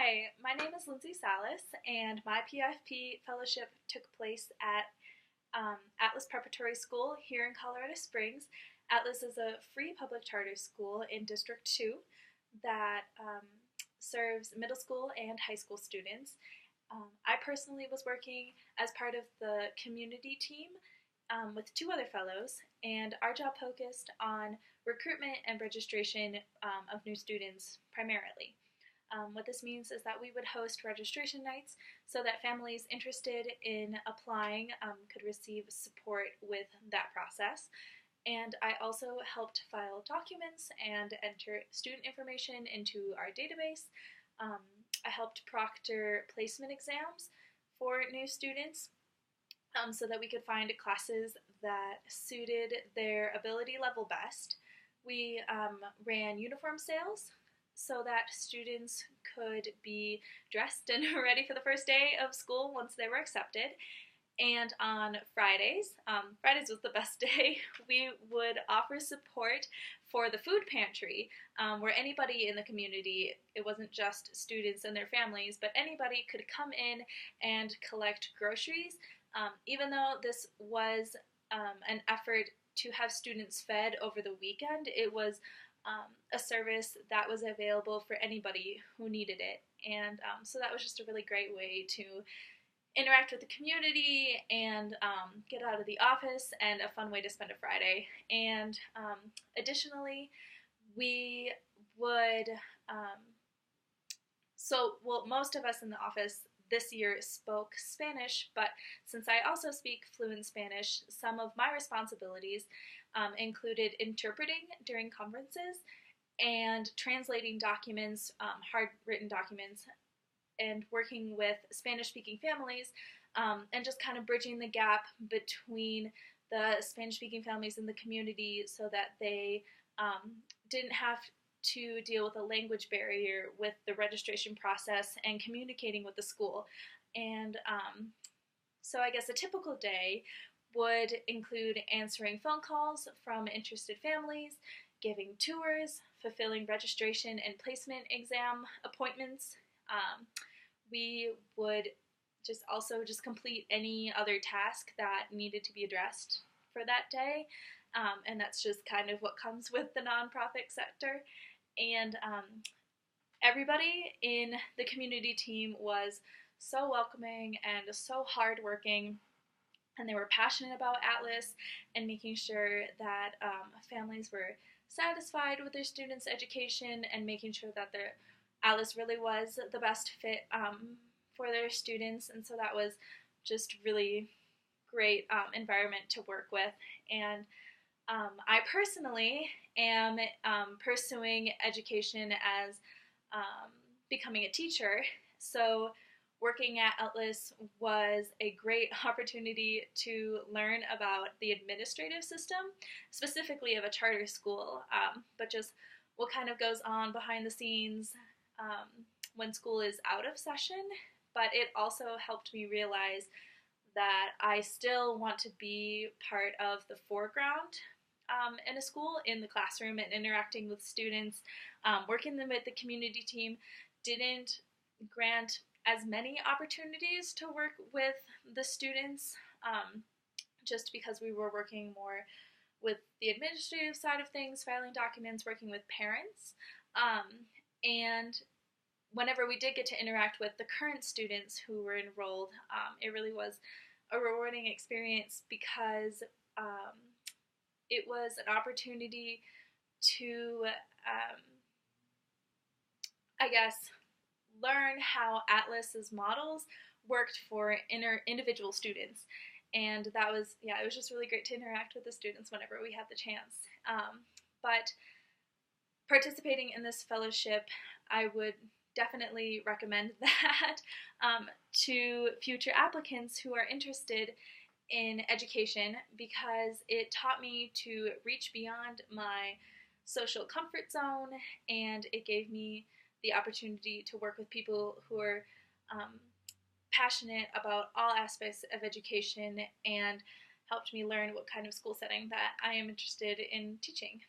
Hi, my name is Lindsey Salhus, and my PFP fellowship took place at Atlas Preparatory School here in Colorado Springs. Atlas is a free public charter school in District 2 that serves middle school and high school students. I personally was working as part of the community team with two other fellows, and our job focused on recruitment and registration of new students primarily. What this means is that we would host registration nights so that families interested in applying could receive support with that process. And I also helped file documents and enter student information into our database. I helped proctor placement exams for new students so that we could find classes that suited their ability level best. We ran uniform sales so that students could be dressed and ready for the first day of school once they were accepted. And on Fridays, Fridays was the best day, we would offer support for the food pantry, where anybody in the community, it wasn't just students and their families, but anybody could come in and collect groceries. Even though this was an effort to have students fed over the weekend, it was a service that was available for anybody who needed it. And so that was just a really great way to interact with the community and get out of the office, and a fun way to spend a Friday. And additionally, we would, most of us in the office this year spoke Spanish, but since I also speak fluent Spanish, some of my responsibilities included interpreting during conferences and translating documents, hard-written documents, and working with Spanish-speaking families, and just kind of bridging the gap between the Spanish-speaking families in the community so that they didn't have to deal with a language barrier with the registration process and communicating with the school. And so I guess a typical day would include answering phone calls from interested families, giving tours, fulfilling registration and placement exam appointments. We would just complete any other task that needed to be addressed for that day, and that's just kind of what comes with the nonprofit sector. And everybody in the community team was so welcoming and so hardworking, and they were passionate about Atlas and making sure that families were satisfied with their students' education and making sure that their Atlas really was the best fit for their students. And so that was just really great environment to work with. And I personally am pursuing education as becoming a teacher. So working at Atlas was a great opportunity to learn about the administrative system, specifically of a charter school, but just what kind of goes on behind the scenes when school is out of session. But it also helped me realize that I still want to be part of the foreground in a school, in the classroom, and interacting with students. Working with the community team didn't grant as many opportunities to work with the students, just because we were working more with the administrative side of things, filing documents, working with parents. And whenever we did get to interact with the current students who were enrolled, it really was a rewarding experience because it was an opportunity to, I guess, learn how Atlas's models worked for individual students. And that was, it was just really great to interact with the students whenever we had the chance. But participating in this fellowship, I would definitely recommend that to future applicants who are interested in education, because it taught me to reach beyond my social comfort zone, and it gave me the opportunity to work with people who are passionate about all aspects of education, and helped me learn what kind of school setting that I am interested in teaching.